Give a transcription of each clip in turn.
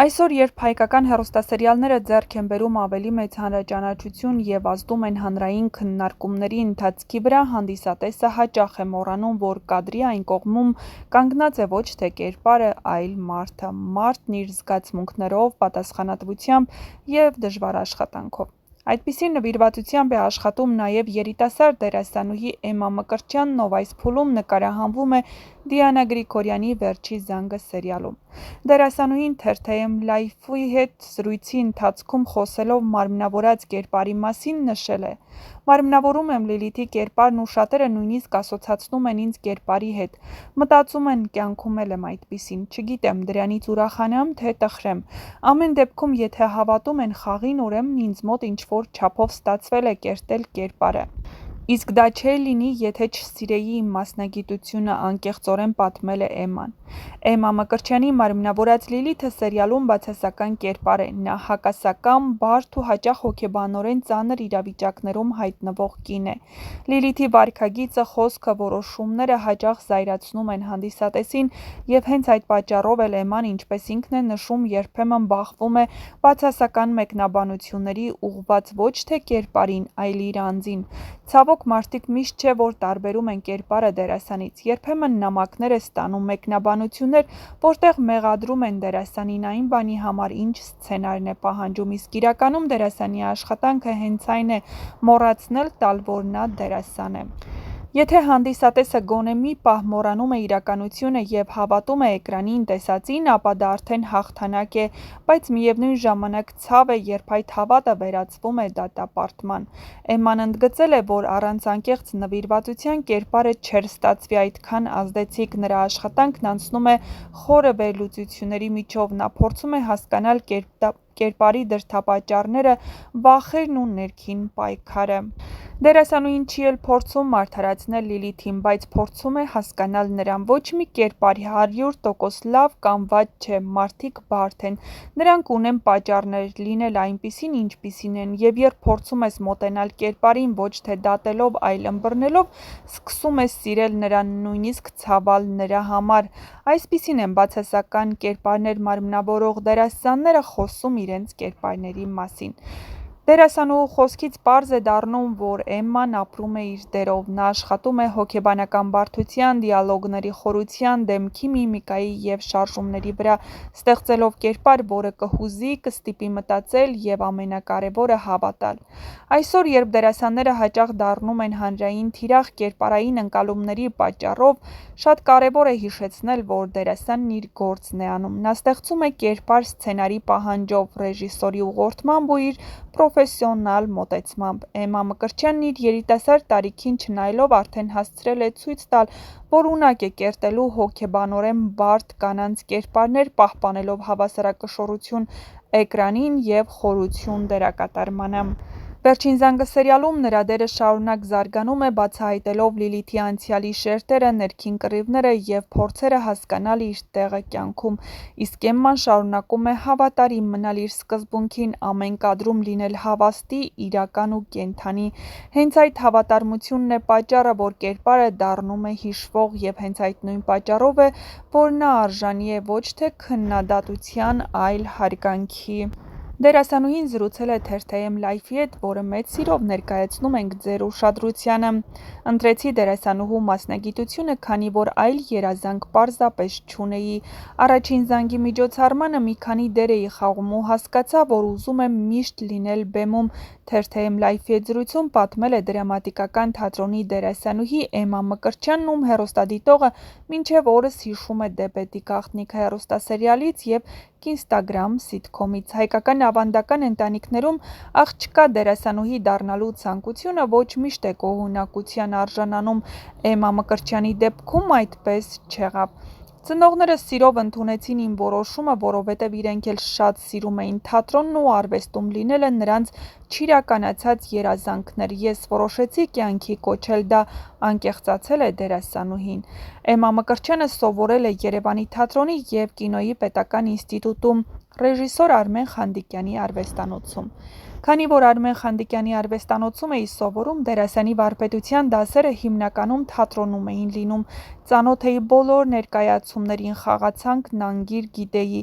Այսօր, երբ հայկական հեռուստասերիալները ձեռք են բերում ավելի մեծ հանրաճանաչություն և ազդում են հանրային քննարկումների ընթացքի վրա, հանդիսատեսը հաճախ է մոռանում, որ կադրի այն կողմում կանգնած է ոչ թե կերպարը, այլ մարդը, մարդն իր զգացմունքներով, պատասխանատվությամբ և դժվար աշխատանքով։ Այդպիսի նվիրվածությամբ է աշխատում նաև երիտասարդ դերասանուհի Էմմա Մկրտչյանն, ով այս փուլում նկարահանվում է Դիանա Գրիգորյանի «Վերջի զանգը» սերիալում։ Դերասանուհին Թերթեյմ Լայֆի հետ զրույցի ընթացքում խոսելով մարմնավորած կերպարի մասին նշել է. «Մարմնավորում եմ Լիլիթի կերպարն ու շատերը նույնիսկ ասոցացնում են ինձ կերպարի հետ, մտածում են կյանքում էլ եմ այդպիսին, չգիտեմ դրանից ուրախանամ, թե տխրեմ, ամեն դեպքում եթե հավատում են խաղին, ուրեմն ինձ մոտ ինչ-որ չափով ստացվել է կերտել կերպարը։ Իսկ դա չէր լինի, եթե չսիրեի իմ մասնագիտությունը», անկեղծորեն պատմել է Էմման։ Էմմա Մկրտչյանի մարմնավորած Լիլիթը սերիալում բացասական կերպար է, նա հակասական, բարդ ու հաճախ հոգեբանորեն ծանր իրավիճակներում հայտնվող կին է։ Լիլիթի վարքագիծը, խոսքը, որոշումները հաճախ զայրացնում են հանդիսատեսին և հենց այդ պատճառով էլ Էմման, ինչպես ինքն է նշում, երբեմն բախվում է բացասական մեկնաբանությունների, ուղղված ոչ թե կերպարին, այլ իր անձին։ Ցավոք, մարդիկ միշտ չէ, որ տարբերում են կերպարը դերասանից, երբեմն նամակներ է ստանում, մեկնաբանություններ, որտեղ մեղադրում են դերասանին այն բանի համար, ինչ սցենարն է պահանջում, իսկ իրականում դերասանի աշխատանքը հենց այն է մոռացնել տալ, որ նա դերասան է։ Եթե հանդիսատեսը գոնե մի պահ մոռանում է իրականությունը և հավատում է էկրանին տեսածին, ապա դա արդեն հաղթանակ է, բայց միևնույն ժամանակ ցավ է, երբ այդ հավատը վերածվում է դատապարտման։ Էմման ընդգծել է, որ առանց անկեղծ նվիրվածության կերպարը չէր ստացվի այդքան ազդեցիկ, նրա աշխատանքն անցնում է խորը վերլուծությունների միջով, նա փորձում է հասկանալ կերպարի դրդապատճառները, վախերն ու ներքին պայքարը։ Դերասանուհին չի էլ փորձում մարդարացնել Լիլիթին, բայց փորձում է հասկանալ նրան։ Ոչ մի կերպար 100% լավ կամ վատ չէ, մարդիկ բարդ են, նրանք ունեն պատճառներ լինել այնպիսին, ինչպիսին են, և երբ փորձում ես մոտենալ կերպարին ոչ թե դատելով, այլ ըմբռնելով, սկսում ես սիրել նրան, նույնիսկ ցավել նրա համար։ Այսպիսին են բացասական կերպարներ մարմնավորող դերասանները խոսում իրենց կերպարների մասին։ Դերասանուհու խոսքից պարզ է դառնում, որ Էմման ապրում է իր դերով, նա աշխատում է հոգեբանական բարդության, դիալոգների խորության, դեմքի միմիկայի և շարժումների վրա, ստեղծելով կերպար, որը կհուզի, կստիպի մտածել և ամենակարևորը հավատալ։ Այսօր, երբ դերասանները հաճախ դառնում են հանրային թիրախ կերպարային ընկալումների պատճառով, շատ կարևոր է հիշեցնել, որ դերասանն իր գործն է անում, նա ստեղծում է կերպար սցենարի պահանջով, ռեժիսորի ուղղորդմամբ ու իր պրոֆեսիոնալ մոտեցմամբ։ Էմմա Մկրտչյանն իր երիտասարդ տարիքին չնայելով արդեն հասցրել է ցույց տալ, որ ունակ է կերտելու հոգեբանորեն բարդ կանանց կերպարներ, պահպանելով հավասարակշռություն էկրանին և խորություն դերակատարմանը։ «Վերջին զանգը» սերիալում նրա դերը շարունակ զարգանում է, բացահայտելով Լիլիթի անցյալի շերտերը, ներքին կռիվները և փորձերը հասկանալ իր տեղը կյանքում, իսկ Էմման շարունակում է հավատարիմ մնալ իր սկզբունքին՝ ամեն կադրում լինել հավաստի, իրական ու կենդանի։ Հենց այդ հավատարմությունն է պատճառը, որ կերպարը դառնում է հիշվող, և հենց այդ նույն պատճառով է, որ նա արժանի է ոչ թե քննադատության, այլ հարգանքի։ Դերասանուհին զրուցել է Թերթեյմ Լայֆի հետ, որը մեծ սիրով ներկայացնում ենք ձեր ուշադրությանը։ Ընտրեցի դերասանուհու մասնագիտությունը, քանի որ այլ երազանք պարզապես չունեի։ Առաջին զանգի միջոցառմանը մի քանի դեր էի խաղում ու հասկացա, որ ուզում եմ միշտ լինել բեմում։ Թերթեյմ Լայֆի հետ զրույցում պատմել է դրամատիկական թատրոնի դերասանուհի Էմմա Մկրտչյանն, ում հեռուստադիտողը մինչև օրս հիշում է «Դեպետի գաղտնիքը» հեռուստասերիալից և «Կինստագրամ» սիթքոմից։ Հայկական ավանդական ընտանիքներում աղջկա դերասանուհի դառնալու ցանկությունը ոչ միշտ է գոհունակության արժանանում։ Էմմա Մկրտչյանի դեպքում այդպես չեղավ։ Ծնողներս սիրով ընդունեցին իմ որոշումը, որովհետև իրենք էլ շատ սիրում էին թատրոնն ու արվեստում լինելը նրանց չիրականացած երազանքն էր։ Ես որոշեցի կյանքի կոչել դա, անկեղծացել է դերասանուհին։ Էմմա Մկրտչյանը սովորել է Երևանի թատրոնի և կինոյի պետական ինստիտուտում, ռեժիսոր Արմեն Խանդիկյանի արվեստանոցում։ Քանի որ Արմեն Խանդիկյանի արվեստանոցում էի սովորում, դերասանի վարպետության դասերը հիմնականում թատրոնում էին լինում, ծանոթ էի բոլոր ներկայացումներին, խաղացանքն անգիր գիտեի։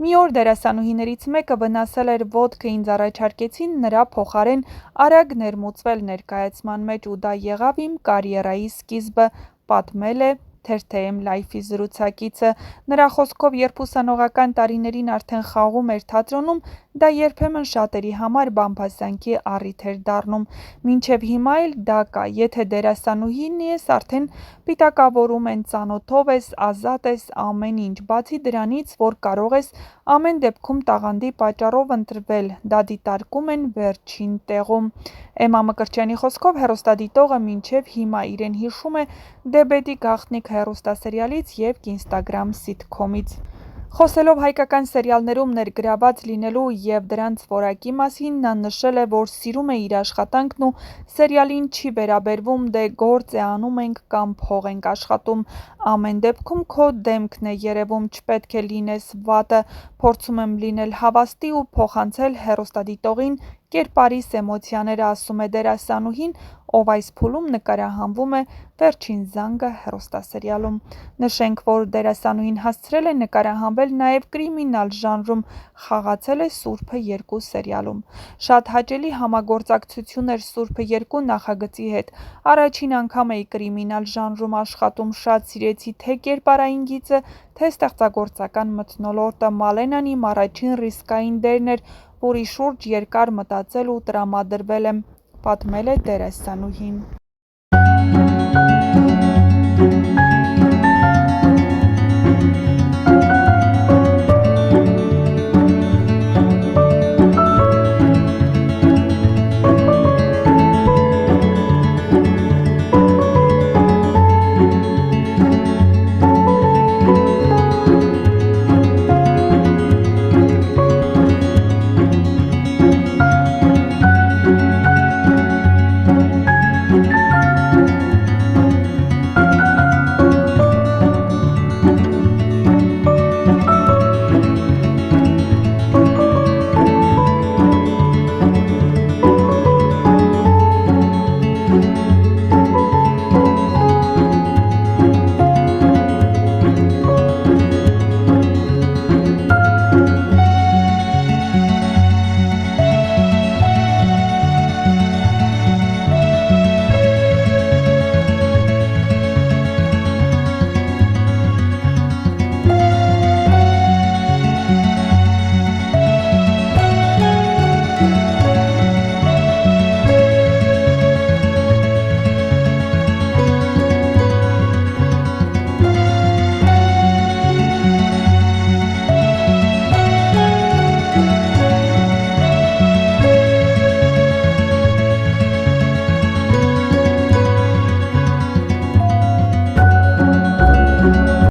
Մի օր դերասանուհիներից մեկը վնասել էր ոտքը, ինձ առաջարկեցին նրա փոխարեն արագ ներմուծվել ներկայացման մեջ ու դա եղավ իմ կարիերայի սկիզբը, պատմել է Թերթ.Am Life-ի զրուցակիցը։ Նրա խոսքով, երբ ուսանողական տարիներին արդեն խաղում էր թատրոնում, դա երբեմն շատերի համար բամբասանքի առիթ էր դառնում։ Մինչև հիմա էլ դա կա, եթե դերասանուհին ես, արդեն պիտակավորում են, ծանոթով ես, ազատ ես ամեն ինչ, բացի դրանից, որ կարող ես ամեն դեպքում տաղանդի պատճառով ընտրվել, դա դիտարկում են վերջին տեղում։ Էմմա Մկրտչյանի խոսքով, հեռուստադիտողը մինչև հիմա իրեն հիշում է «Դեբեդի գաղտնիք» հեռուստասերիալից և «Կինստագրամ» սիթքոմից։ Խոսելով հայկական սերիալներում ներգրավված լինելու և դրանց որակի մասին, նա նշել է, որ սիրում է իր աշխատանքն ու սերիալին չի վերաբերվում «դե գործ է անում ենք» կամ «փող ենք աշխատում»։ Ամեն դեպքում քո դեմքն է երևում, չպետք է լինես վատը, փորձում եմ լինել հավաստի ու փոխանցել հեռուստադիտողին կերպարիս էմոցիաները, ասում է դերասանուհին, ով այս փուլում նկարահանվում է «Վերջին զանգը» հեռուստասերիալում։ Նշենք, որ դերասանուհին հասցրել է նկարահանվել նաև կրիմինալ ժանրում, խաղացել է «Սուրբը 2» սերիալում։ Շատ հաճելի համագործակցություն էր «Սուրբը 2» նախագծի հետ։ Առաջին անգամ էի կրիմինալ ժանրում աշխատում, շատ սիրեցի թե կերպարային գիծը, թե ստեղծագործական մթնոլորտը։ Մալենան իմ առաջին ռիսկային դերն էր, որի շուրջ երկար մտածել ու տրամադրվել եմ, պատմել է դերասանուհին։